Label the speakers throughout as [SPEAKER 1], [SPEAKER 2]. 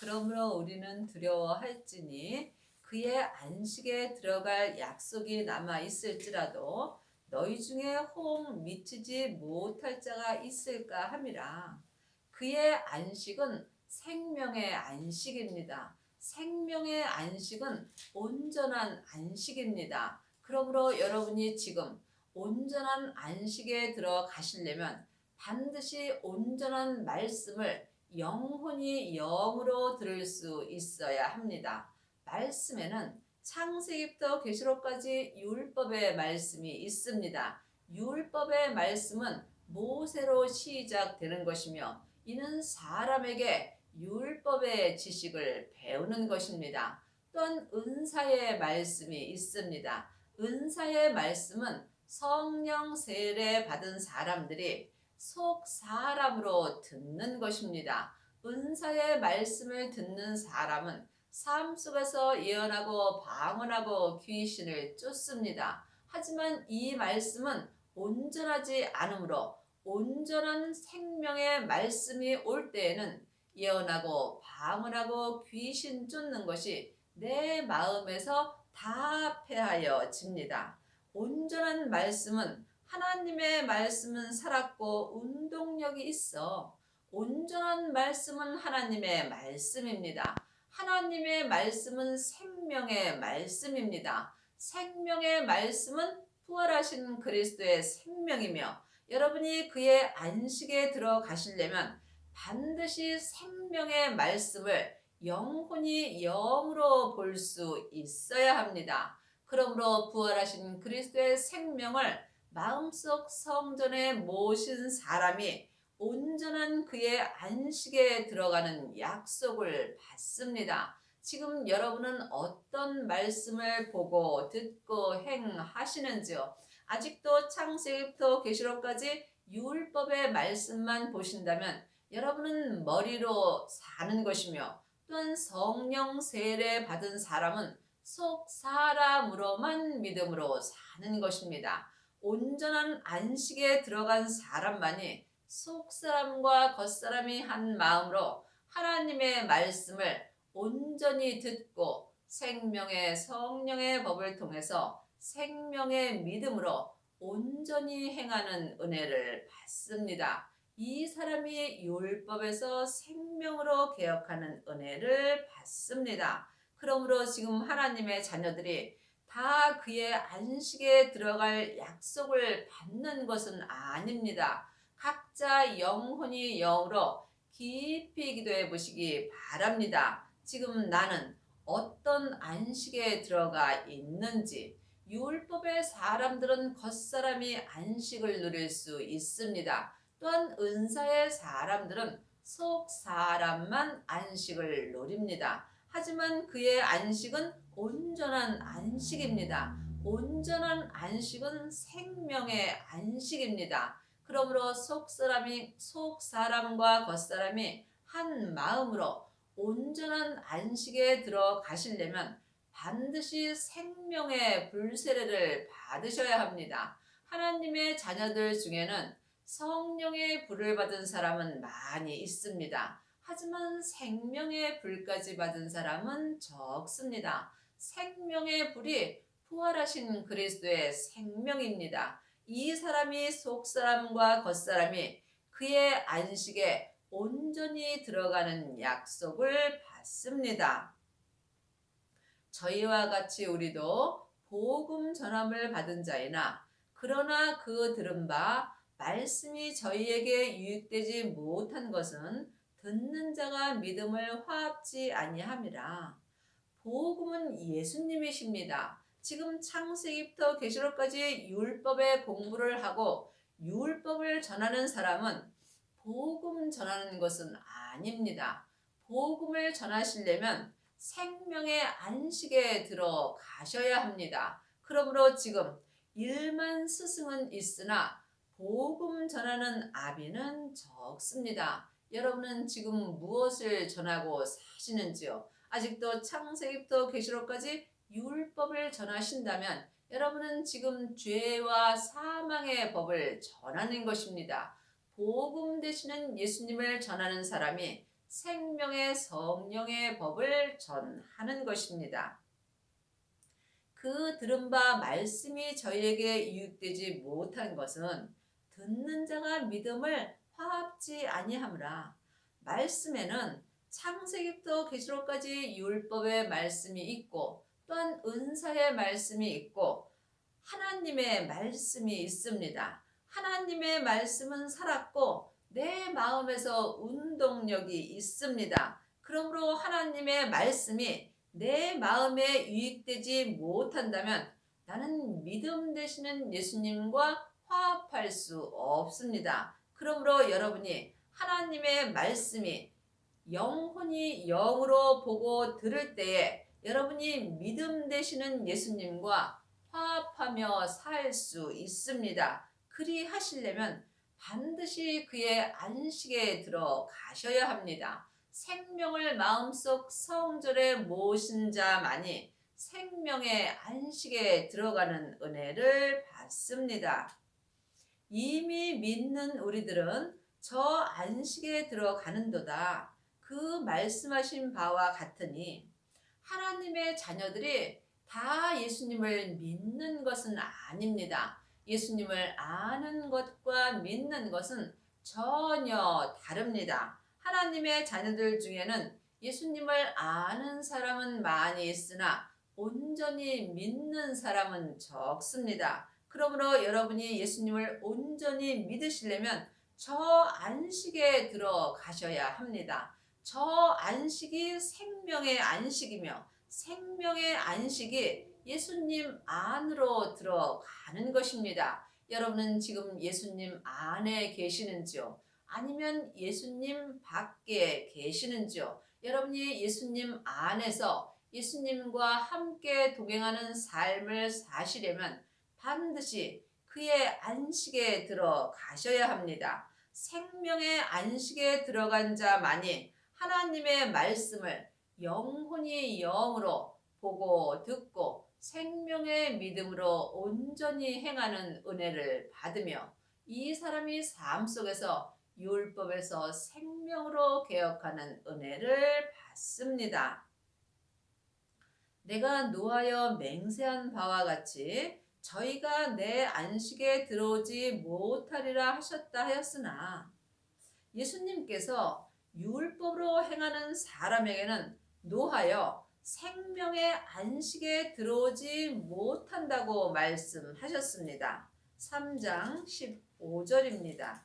[SPEAKER 1] 그러므로 우리는 두려워할지니 그의 안식에 들어갈 약속이 남아 있을지라도 너희 중에 호응 미치지 못할 자가 있을까 함이라. 그의 안식은 생명의 안식입니다. 생명의 안식은 온전한 안식입니다. 그러므로 여러분이 지금 온전한 안식에 들어가시려면 반드시 온전한 말씀을 영혼이 영으로 들을 수 있어야 합니다. 말씀에는 창세기부터 계시록까지 율법의 말씀이 있습니다. 율법의 말씀은 모세로 시작되는 것이며 이는 사람에게 율법의 지식을 배우는 것입니다. 또한 은사의 말씀이 있습니다. 은사의 말씀은 성령 세례 받은 사람들이 속 사람으로 듣는 것입니다. 은사의 말씀을 듣는 사람은 삶 속에서 예언하고 방언하고 귀신을 쫓습니다. 하지만 이 말씀은 온전하지 않으므로 온전한 생명의 말씀이 올 때에는 예언하고 방언하고 귀신 쫓는 것이 내 마음에서 다 패하여집니다. 온전한 말씀은 하나님의 말씀은 살았고 운동력이 있어. 온전한 말씀은 하나님의 말씀입니다. 하나님의 말씀은 생명의 말씀입니다. 생명의 말씀은 부활하신 그리스도의 생명이며 여러분이 그의 안식에 들어가시려면 반드시 생명의 말씀을 영혼이 영으로 볼 수 있어야 합니다. 그러므로 부활하신 그리스도의 생명을 마음속 성전에 모신 사람이 온전한 그의 안식에 들어가는 약속을 받습니다. 지금 여러분은 어떤 말씀을 보고 듣고 행하시는지요? 아직도 창세기부터 계시록까지 율법의 말씀만 보신다면 여러분은 머리로 사는 것이며 또한 성령 세례 받은 사람은 속 사람으로만 믿음으로 사는 것입니다. 온전한 안식에 들어간 사람만이 속사람과 겉사람이 한 마음으로 하나님의 말씀을 온전히 듣고 생명의 성령의 법을 통해서 생명의 믿음으로 온전히 행하는 은혜를 받습니다. 이 사람이 율법에서 생명으로 개혁하는 은혜를 받습니다. 그러므로 지금 하나님의 자녀들이 다 그의 안식에 들어갈 약속을 받는 것은 아닙니다. 각자 영혼이 영으로 깊이 기도해 보시기 바랍니다. 지금 나는 어떤 안식에 들어가 있는지. 율법의 사람들은 겉사람이 안식을 누릴 수 있습니다. 또한 은사의 사람들은 속 사람만 안식을 누립니다. 하지만 그의 안식은 온전한 안식입니다. 온전한 안식은 생명의 안식입니다. 그러므로 속 사람과 겉 사람이 한 마음으로 온전한 안식에 들어가시려면 반드시 생명의 불세례를 받으셔야 합니다. 하나님의 자녀들 중에는 성령의 불을 받은 사람은 많이 있습니다. 하지만 생명의 불까지 받은 사람은 적습니다. 생명의 불이 부활하신 그리스도의 생명입니다. 이 사람이 속사람과 겉사람이 그의 안식에 온전히 들어가는 약속을 받습니다. 저희와 같이 우리도 복음 전함을 받은 자이나 그러나 그 들은 바 말씀이 저희에게 유익되지 못한 것은 듣는 자가 믿음을 화합지 아니함이라. 복음은 예수님이십니다. 지금 창세기부터 계시록까지 율법의 공부를 하고 율법을 전하는 사람은 복음 전하는 것은 아닙니다. 복음을 전하시려면 생명의 안식에 들어가셔야 합니다. 그러므로 지금 일만 스승은 있으나 복음 전하는 아비는 적습니다. 여러분은 지금 무엇을 전하고 사시는지요? 아직도 창세기부터 계시록까지 율법을 전하신다면 여러분은 지금 죄와 사망의 법을 전하는 것입니다. 복음 되시는 예수님을 전하는 사람이 생명의 성령의 법을 전하는 것입니다. 그 들은 바 말씀이 저희에게 유익되지 못한 것은 듣는 자가 믿음을 화합지 아니하므라. 말씀에는 창세기부터 계시록까지 율법의 말씀이 있고 또한 은사의 말씀이 있고 하나님의 말씀이 있습니다. 하나님의 말씀은 살았고 내 마음에서 운동력이 있습니다. 그러므로 하나님의 말씀이 내 마음에 유익되지 못한다면 나는 믿음 되시는 예수님과 화합할 수 없습니다. 그러므로 여러분이 하나님의 말씀이 영혼이 영으로 보고 들을 때에 여러분이 믿음 되시는 예수님과 화합하며 살 수 있습니다. 그리 하시려면 반드시 그의 안식에 들어가셔야 합니다. 생명을 마음속 성전에 모신 자만이 생명의 안식에 들어가는 은혜를 받습니다. 이미 믿는 우리들은 저 안식에 들어가는도다. 그 말씀하신 바와 같으니 하나님의 자녀들이 다 예수님을 믿는 것은 아닙니다. 예수님을 아는 것과 믿는 것은 전혀 다릅니다. 하나님의 자녀들 중에는 예수님을 아는 사람은 많이 있으나 온전히 믿는 사람은 적습니다. 그러므로 여러분이 예수님을 온전히 믿으시려면 저 안식에 들어가셔야 합니다. 저 안식이 생명의 안식이며 생명의 안식이 예수님 안으로 들어가는 것입니다. 여러분은 지금 예수님 안에 계시는지요? 아니면 예수님 밖에 계시는지요? 여러분이 예수님 안에서 예수님과 함께 동행하는 삶을 사시려면 반드시 그의 안식에 들어가셔야 합니다. 생명의 안식에 들어간 자만이 하나님의 말씀을 영혼이 영으로 보고 듣고 생명의 믿음으로 온전히 행하는 은혜를 받으며 이 사람이 삶 속에서 율법에서 생명으로 개혁하는 은혜를 받습니다. 내가 노하여 맹세한 바와 같이 저희가 내 안식에 들어오지 못하리라 하셨다 하였으나 예수님께서 율법으로 행하는 사람에게는 노하여 생명의 안식에 들어오지 못한다고 말씀하셨습니다. 3장 15절입니다.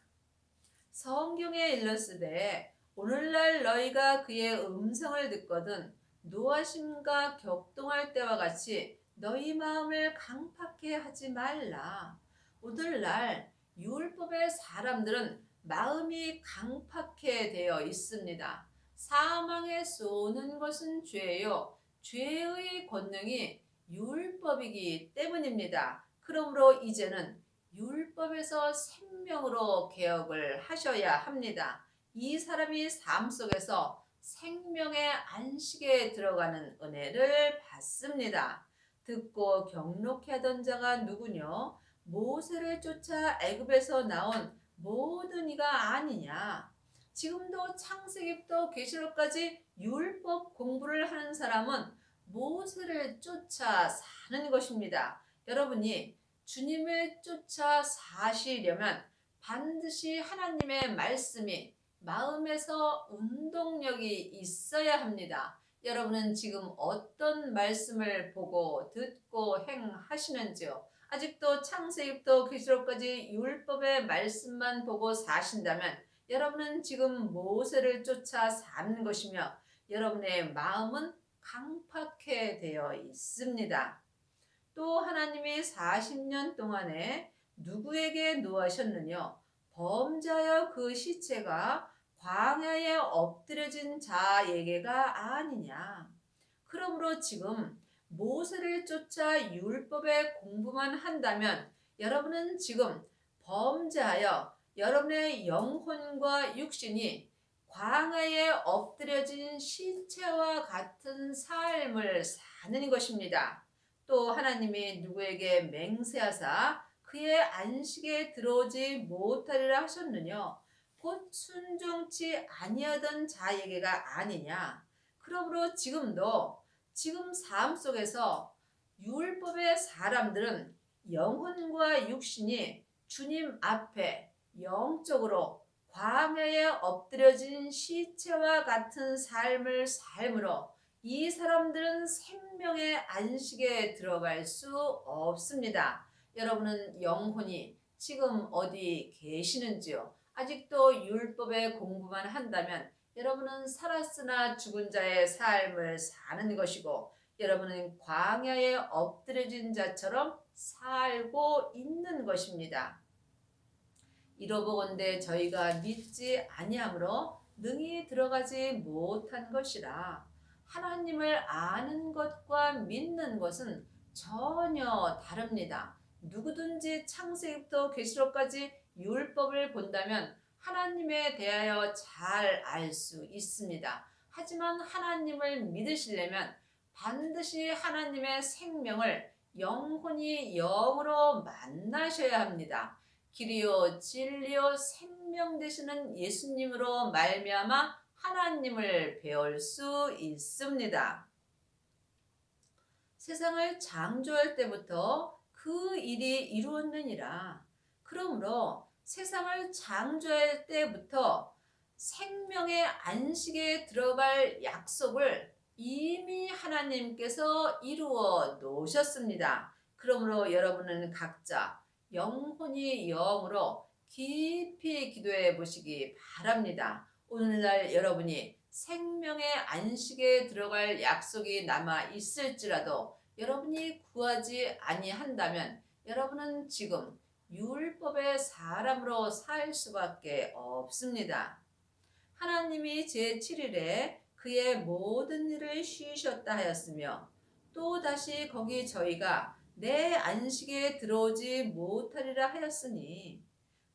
[SPEAKER 1] 성경에 일렀으되 오늘날 너희가 그의 음성을 듣거든 노하심과 격동할 때와 같이 너희 마음을 강팍해 하지 말라. 오늘날 율법의 사람들은 마음이 강팍해 되어 있습니다. 사망에 쏘는 것은 죄요. 죄의 권능이 율법이기 때문입니다. 그러므로 이제는 율법에서 생명으로 개혁을 하셔야 합니다. 이 사람이 삶 속에서 생명의 안식에 들어가는 은혜를 받습니다. 듣고 경록해 하던 자가 누구뇨? 모세를 쫓아 애굽에서 나온 모든 이가 아니냐. 지금도 창세기부터 계시록까지 율법 공부를 하는 사람은 모세를 쫓아 사는 것입니다. 여러분이 주님을 쫓아 사시려면 반드시 하나님의 말씀이 마음에서 운동력이 있어야 합니다. 여러분은 지금 어떤 말씀을 보고 듣고 행하시는지요? 아직도 창세기부터 계시록까지 율법의 말씀만 보고 사신다면 여러분은 지금 모세를 쫓아 사는 것이며 여러분의 마음은 강팍해 되어 있습니다. 또 하나님이 40년 동안에 누구에게 노하셨느냐? 범죄하여 그 시체가 광야에 엎드려진 자에게가 아니냐. 그러므로 지금 모세를 쫓아 율법의 공부만 한다면 여러분은 지금 범죄하여 여러분의 영혼과 육신이 광야에 엎드려진 시체와 같은 삶을 사는 것입니다. 또 하나님이 누구에게 맹세하사 그의 안식에 들어오지 못하리라 하셨느냐? 곧 순종치 아니하던 자에게가 아니냐. 그러므로 지금도 지금 삶 속에서 율법의 사람들은 영혼과 육신이 주님 앞에 영적으로 광야에 엎드려진 시체와 같은 삶을 삶으로 이 사람들은 생명의 안식에 들어갈 수 없습니다. 여러분은 영혼이 지금 어디 계시는지요? 아직도 율법의 공부만 한다면 여러분은 살았으나 죽은 자의 삶을 사는 것이고 여러분은 광야에 엎드려진 자처럼 살고 있는 것입니다. 이러보건대 저희가 믿지 아니함으로 능히 들어가지 못한 것이라. 하나님을 아는 것과 믿는 것은 전혀 다릅니다. 누구든지 창세기부터 계시록까지 율법을 본다면 하나님에 대하여 잘 알 수 있습니다. 하지만 하나님을 믿으시려면 반드시 하나님의 생명을 영혼이 영으로 만나셔야 합니다. 길이요 진리요 생명 되시는 예수님으로 말미암아 하나님을 배울 수 있습니다. 세상을 창조할 때부터 그 일이 이루었느니라. 그러므로 세상을 창조할 때부터 생명의 안식에 들어갈 약속을 이미 하나님께서 이루어 놓으셨습니다. 그러므로 여러분은 각자 영혼이 영으로 깊이 기도해 보시기 바랍니다. 오늘날 여러분이 생명의 안식에 들어갈 약속이 남아 있을지라도 여러분이 구하지 아니한다면 여러분은 지금 율법의 사람으로 살 수밖에 없습니다. 하나님이 제7일에 그의 모든 일을 쉬셨다 하였으며 또 다시 거기 저희가 내 안식에 들어오지 못하리라 하였으니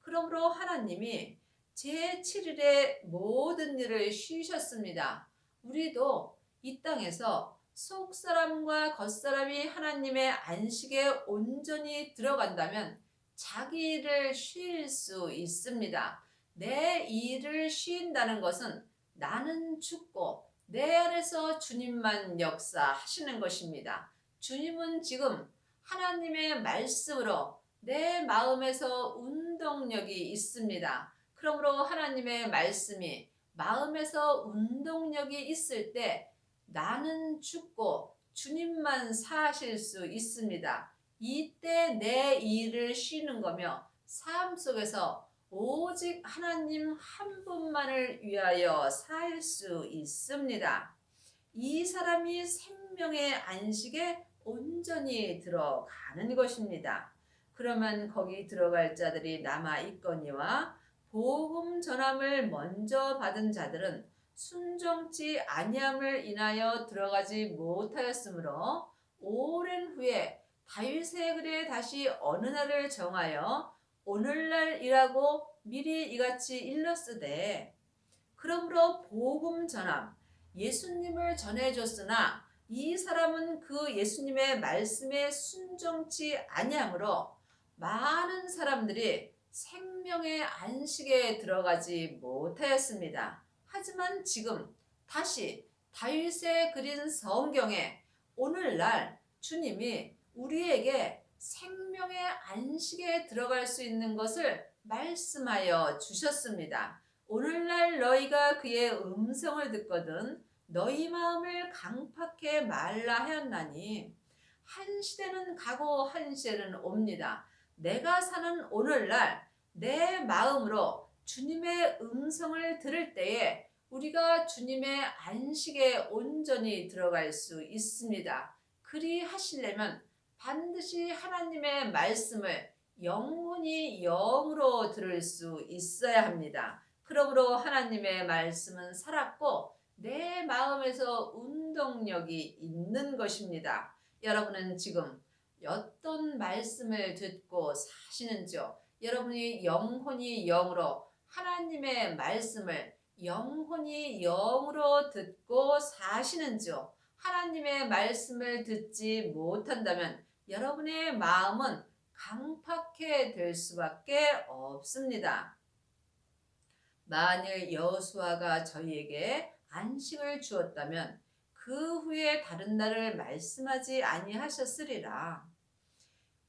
[SPEAKER 1] 그러므로 하나님이 제7일에 모든 일을 쉬셨습니다. 우리도 이 땅에서 속사람과 겉사람이 하나님의 안식에 온전히 들어간다면 자기 일을 쉴 수 있습니다. 내 일을 쉰다는 것은 나는 죽고 내 안에서 주님만 역사하시는 것입니다. 주님은 지금 하나님의 말씀으로 내 마음에서 운동력이 있습니다. 그러므로 하나님의 말씀이 마음에서 운동력이 있을 때 나는 죽고 주님만 사실 수 있습니다. 이때 내 일을 쉬는 거며 삶 속에서 오직 하나님 한 분만을 위하여 살 수 있습니다. 이 사람이 생명의 안식에 온전히 들어가는 것입니다. 그러면 거기 들어갈 자들이 남아 있거니와 복음 전함을 먼저 받은 자들은 순종치 아니함을 인하여 들어가지 못하였으므로 오랜 후에 다윗의 글에 다시 어느 날을 정하여 오늘날이라고 미리 이같이 일렀으되 그러므로 복음 전함 예수님을 전해줬으나 이 사람은 그 예수님의 말씀에 순종치 아니하므로 많은 사람들이 생명의 안식에 들어가지 못하였습니다. 하지만 지금 다시 다윗의 그린 성경에 오늘날 주님이 우리에게 생명의 안식에 들어갈 수 있는 것을 말씀하여 주셨습니다. 오늘날 너희가 그의 음성을 듣거든 너희 마음을 강팍해 말라 하였나니 한 시대는 가고 한 시대는 옵니다. 내가 사는 오늘날 내 마음으로 주님의 음성을 들을 때에 우리가 주님의 안식에 온전히 들어갈 수 있습니다. 그리 하시려면 반드시 하나님의 말씀을 영혼이 영으로 들을 수 있어야 합니다. 그러므로 하나님의 말씀은 살았고 내 마음에서 운동력이 있는 것입니다. 여러분은 지금 어떤 말씀을 듣고 사시는지요? 여러분이 영혼이 영으로 하나님의 말씀을 영혼이 영으로 듣고 사시는지요? 하나님의 말씀을 듣지 못한다면 여러분의 마음은 강팍해 될 수밖에 없습니다. 만일 여호수아가 저희에게 안식을 주었다면 그 후에 다른 날을 말씀하지 아니하셨으리라.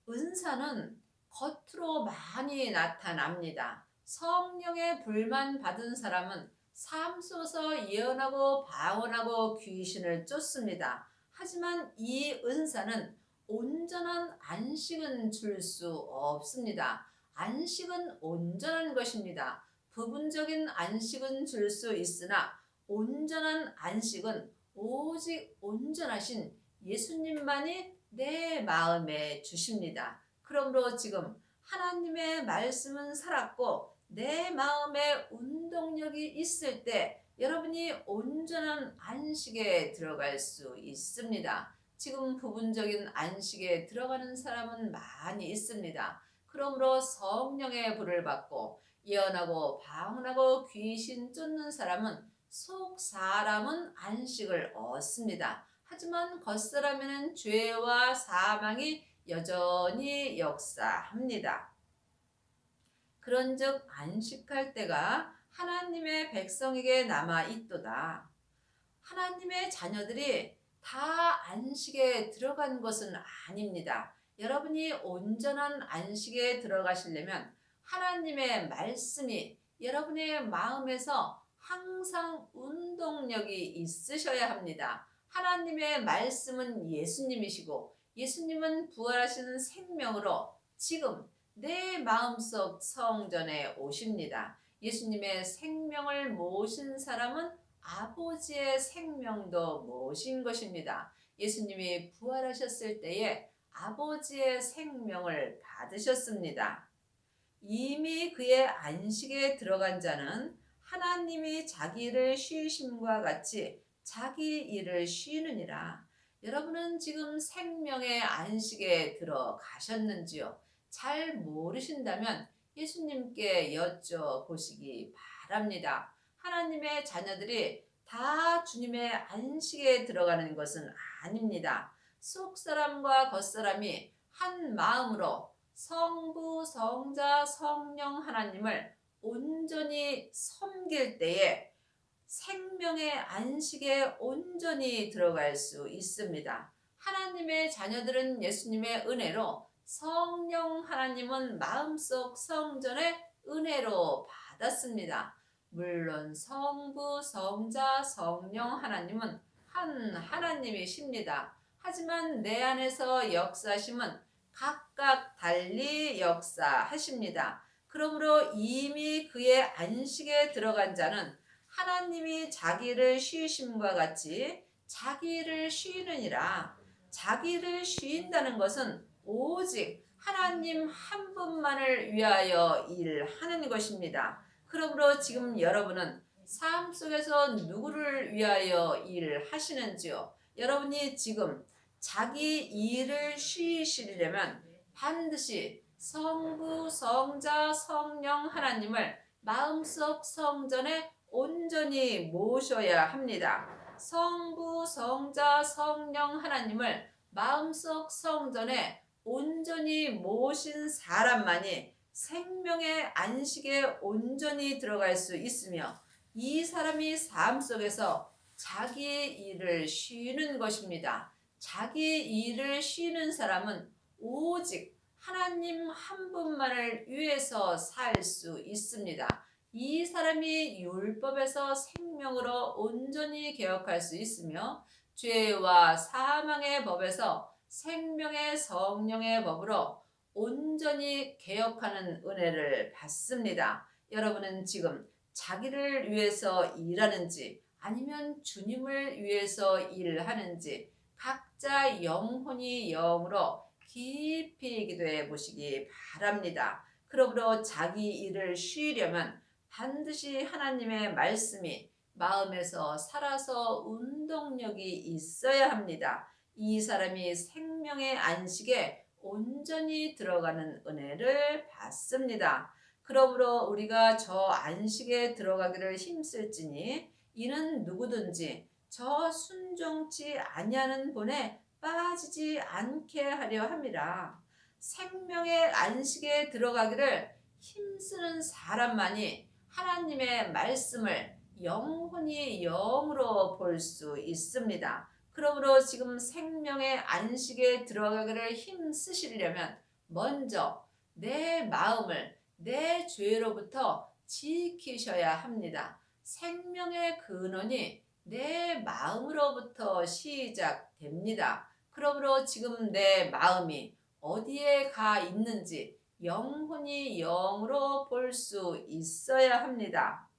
[SPEAKER 1] 은사는 겉으로 많이 나타납니다. 성령의 불만 받은 사람은 삶 속에서 예언하고 방언하고 귀신을 쫓습니다. 하지만 이 은사는 온전한 안식은 줄 수 없습니다. 안식은 온전한 것입니다. 부분적인 안식은 줄 수 있으나 온전한 안식은 오직 온전하신 예수님만이 내 마음에 주십니다. 그러므로 지금 하나님의 말씀은 살았고 내 마음에 운동력이 있을 때 여러분이 온전한 안식에 들어갈 수 있습니다. 지금 부분적인 안식에 들어가는 사람은 많이 있습니다. 그러므로 성령의 불을 받고 예언하고 방언하고 귀신 쫓는 사람은 속 사람은 안식을 얻습니다. 하지만 겉사람에는 죄와 사망이 여전히 역사합니다. 그런즉 안식할 때가 하나님의 백성에게 남아 있도다. 하나님의 자녀들이 다 안식에 들어간 것은 아닙니다. 여러분이 온전한 안식에 들어가시려면 하나님의 말씀이 여러분의 마음에서 항상 운동력이 있으셔야 합니다. 하나님의 말씀은 예수님이시고 예수님은 부활하시는 생명으로 지금 내 마음속 성전에 오십니다. 예수님의 생명을 모신 사람은 아버지의 생명도 모신 것입니다. 예수님이 부활하셨을 때에 아버지의 생명을 받으셨습니다. 이미 그의 안식에 들어간 자는 하나님이 자기 일을 쉬심과 같이 자기 일을 쉬느니라. 여러분은 지금 생명의 안식에 들어가셨는지요? 잘 모르신다면 예수님께 여쭤보시기 바랍니다. 하나님의 자녀들이 다 주님의 안식에 들어가는 것은 아닙니다. 속사람과 겉사람이 한 마음으로 성부, 성자, 성령 하나님을 온전히 섬길 때에 생명의 안식에 온전히 들어갈 수 있습니다. 하나님의 자녀들은 예수님의 은혜로 성령 하나님은 마음속 성전의 은혜로 받았습니다. 물론 성부, 성자, 성령 하나님은 한 하나님이십니다. 하지만 내 안에서 역사하심은 각각 달리 역사하십니다. 그러므로 이미 그의 안식에 들어간 자는 하나님이 자기를 쉬심과 같이 자기를 쉬느니라. 자기를 쉬인다는 것은 오직 하나님 한 분만을 위하여 일하는 것입니다. 그러므로 지금 여러분은 삶 속에서 누구를 위하여 일하시는지요? 여러분이 지금 자기 일을 쉬시려면 반드시 성부, 성자, 성령 하나님을 마음속 성전에 온전히 모셔야 합니다. 성부, 성자, 성령 하나님을 마음속 성전에 온전히 모신 사람만이 생명의 안식에 온전히 들어갈 수 있으며 이 사람이 삶 속에서 자기 일을 쉬는 것입니다. 자기 일을 쉬는 사람은 오직 하나님 한 분만을 위해서 살 수 있습니다. 이 사람이 율법에서 생명으로 온전히 개혁할 수 있으며 죄와 사망의 법에서 생명의 성령의 법으로 온전히 개혁하는 은혜를 받습니다. 여러분은 지금 자기를 위해서 일하는지 아니면 주님을 위해서 일하는지 각자 영혼이 영으로 깊이 기도해 보시기 바랍니다. 그러므로 자기 일을 쉬려면 반드시 하나님의 말씀이 마음에서 살아서 운동력이 있어야 합니다. 이 사람이 생명의 안식에 온전히 들어가는 은혜를 받습니다. 그러므로 우리가 저 안식에 들어가기를 힘쓸지니 이는 누구든지 저 순종치 아니하는 본에 빠지지 않게 하려 함이라. 생명의 안식에 들어가기를 힘쓰는 사람만이 하나님의 말씀을 영혼이 영으로 볼 수 있습니다. 그러므로 지금 생명의 안식에 들어가기를 힘쓰시려면 먼저 내 마음을 내 죄로부터 지키셔야 합니다. 생명의 근원이 내 마음으로부터 시작됩니다. 그러므로 지금 내 마음이 어디에 가 있는지 영혼이 영으로 볼 수 있어야 합니다.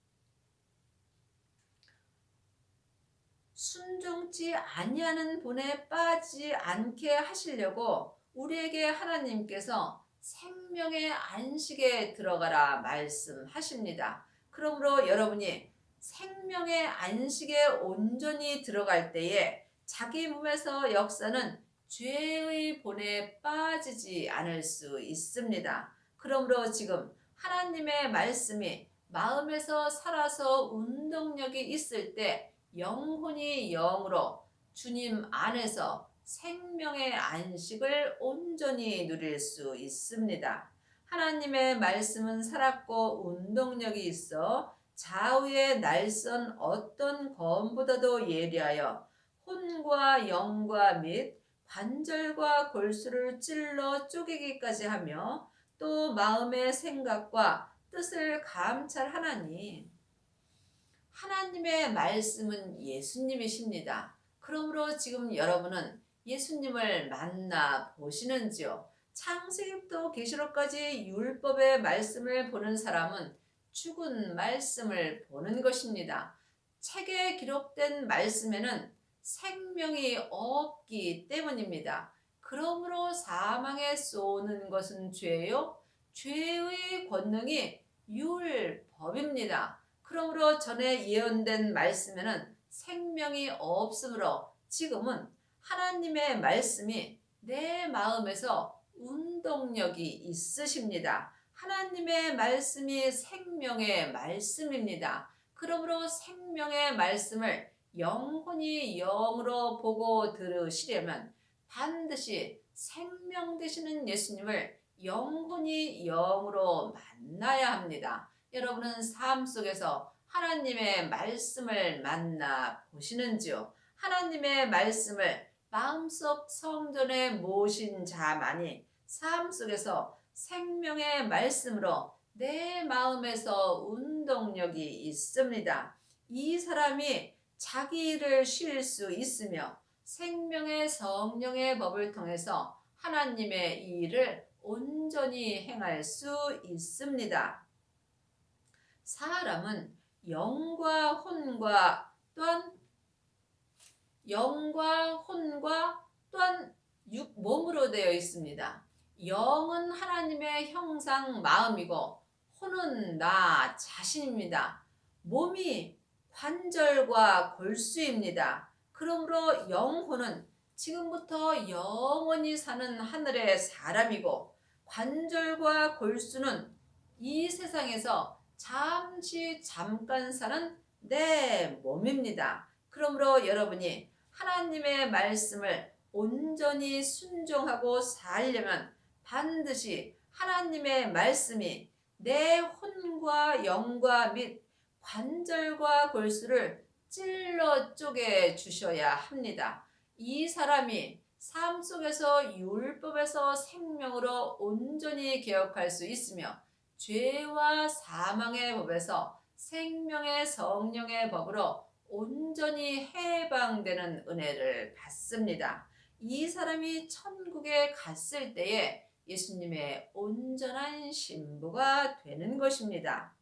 [SPEAKER 1] 순종치 아니하는 본에 빠지지 않게 하시려고 우리에게 하나님께서 생명의 안식에 들어가라 말씀하십니다. 그러므로 여러분이 생명의 안식에 온전히 들어갈 때에 자기 몸에서 역사는 죄의 본에 빠지지 않을 수 있습니다. 그러므로 지금 하나님의 말씀이 마음에서 살아서 운동력이 있을 때 영혼이 영으로 주님 안에서 생명의 안식을 온전히 누릴 수 있습니다. 하나님의 말씀은 살았고 운동력이 있어 좌우의 날선 어떤 검보다도 예리하여 혼과 영과 및 관절과 골수를 찔러 쪼개기까지 하며 또 마음의 생각과 뜻을 감찰하나니 하나님의 말씀은 예수님이십니다. 그러므로 지금 여러분은 예수님을 만나 보시는지요? 창세기부터 계시록까지 율법의 말씀을 보는 사람은 죽은 말씀을 보는 것입니다. 책에 기록된 말씀에는 생명이 없기 때문입니다. 그러므로 사망에 쏘는 것은 죄요. 죄의 권능이 율법입니다. 그러므로 전에 예언된 말씀에는 생명이 없으므로 지금은 하나님의 말씀이 내 마음에서 운동력이 있으십니다. 하나님의 말씀이 생명의 말씀입니다. 그러므로 생명의 말씀을 영혼이 영으로 보고 들으시려면 반드시 생명 되시는 예수님을 영혼이 영으로 만나야 합니다. 여러분은 삶 속에서 하나님의 말씀을 만나 보시는지요? 하나님의 말씀을 마음속 성전에 모신 자만이 삶 속에서 생명의 말씀으로 내 마음에서 운동력이 있습니다. 이 사람이 자기 일을 쉴 수 있으며 생명의 성령의 법을 통해서 하나님의 일을 온전히 행할 수 있습니다. 사람은 영과 혼과 또한 몸으로 되어 있습니다. 영은 하나님의 형상 마음이고 혼은 나 자신입니다. 몸이 관절과 골수입니다. 그러므로 영혼은 지금부터 영원히 사는 하늘의 사람이고 관절과 골수는 이 세상에서 잠깐 사는 내 몸입니다. 그러므로 여러분이 하나님의 말씀을 온전히 순종하고 살려면 반드시 하나님의 말씀이 내 혼과 영과 및 관절과 골수를 찔러 쪼개 주셔야 합니다. 이 사람이 삶 속에서 율법에서 생명으로 온전히 개혁할 수 있으며 죄와 사망의 법에서 생명의 성령의 법으로 온전히 해방되는 은혜를 받습니다. 이 사람이 천국에 갔을 때에 예수님의 온전한 신부가 되는 것입니다.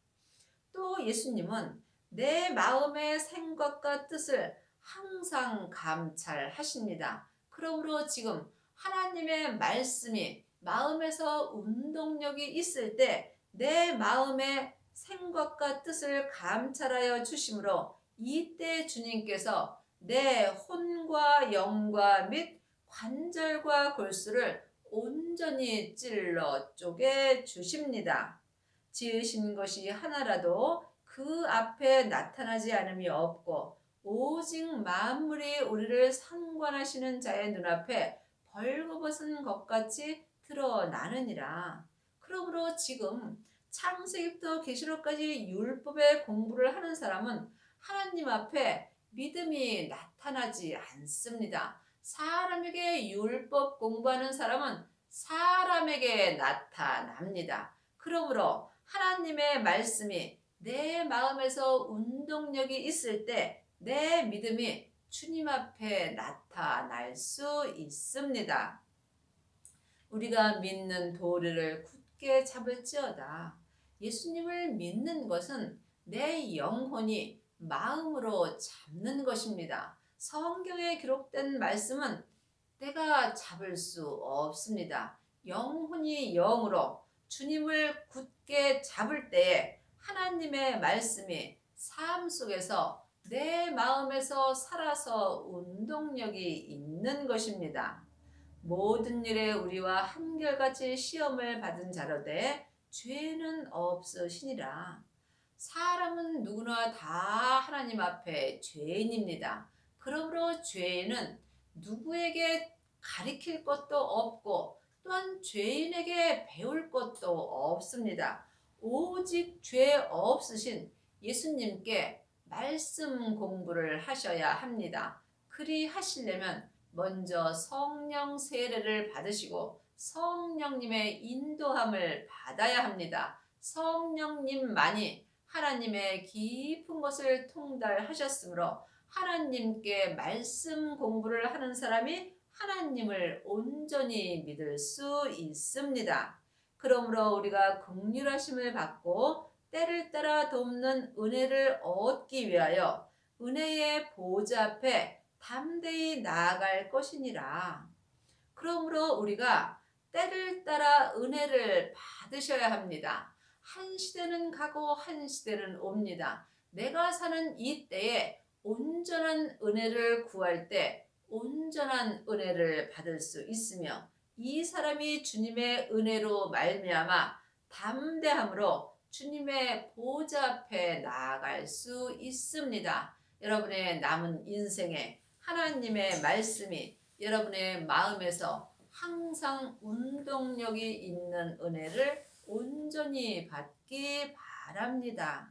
[SPEAKER 1] 또 예수님은 내 마음의 생각과 뜻을 항상 감찰하십니다. 그러므로 지금 하나님의 말씀이 마음에서 운동력이 있을 때 내 마음의 생각과 뜻을 감찰하여 주심으로 이때 주님께서 내 혼과 영과 및 관절과 골수를 온전히 찔러 쪼개 주십니다. 지으신 것이 하나라도 그 앞에 나타나지 않음이 없고 오직 만물이 우리를 상관하시는 자의 눈앞에 벌거벗은 것 같이 드러나느니라. 그러므로 지금 창세기부터 계시록까지 율법의 공부를 하는 사람은 하나님 앞에 믿음이 나타나지 않습니다. 사람에게 율법 공부하는 사람은 사람에게 나타납니다. 그러므로 하나님의 말씀이 내 마음에서 운동력이 있을 때 내 믿음이 주님 앞에 나타날 수 있습니다. 우리가 믿는 도리를 굳게 잡을지어다. 예수님을 믿는 것은 내 영혼이 마음으로 잡는 것입니다. 성경에 기록된 말씀은 내가 잡을 수 없습니다. 영혼이 영으로 주님을 굳게 잡을 때에 하나님의 말씀이 삶 속에서 내 마음에서 살아서 운동력이 있는 것입니다. 모든 일에 우리와 한결같이 시험을 받은 자로되 죄는 없으시니라. 사람은 누구나 다 하나님 앞에 죄인입니다. 그러므로 죄인은 누구에게 가리킬 것도 없고 또한 죄인에게 배울 것도 없습니다. 오직 죄 없으신 예수님께 말씀 공부를 하셔야 합니다. 그리 하시려면 먼저 성령 세례를 받으시고 성령님의 인도함을 받아야 합니다. 성령님만이 하나님의 깊은 것을 통달하셨으므로 하나님께 말씀 공부를 하는 사람이 하나님을 온전히 믿을 수 있습니다. 그러므로 우리가 긍휼하심을 받고 때를 따라 돕는 은혜를 얻기 위하여 은혜의 보좌 앞에 담대히 나아갈 것이니라. 그러므로 우리가 때를 따라 은혜를 받으셔야 합니다. 한 시대는 가고 한 시대는 옵니다. 내가 사는 이 때에 온전한 은혜를 구할 때 온전한 은혜를 받을 수 있으며 이 사람이 주님의 은혜로 말미암아 담대함으로 주님의 보좌 앞에 나아갈 수 있습니다. 여러분의 남은 인생에 하나님의 말씀이 여러분의 마음에서 항상 운동력이 있는 은혜를 온전히 받기 바랍니다.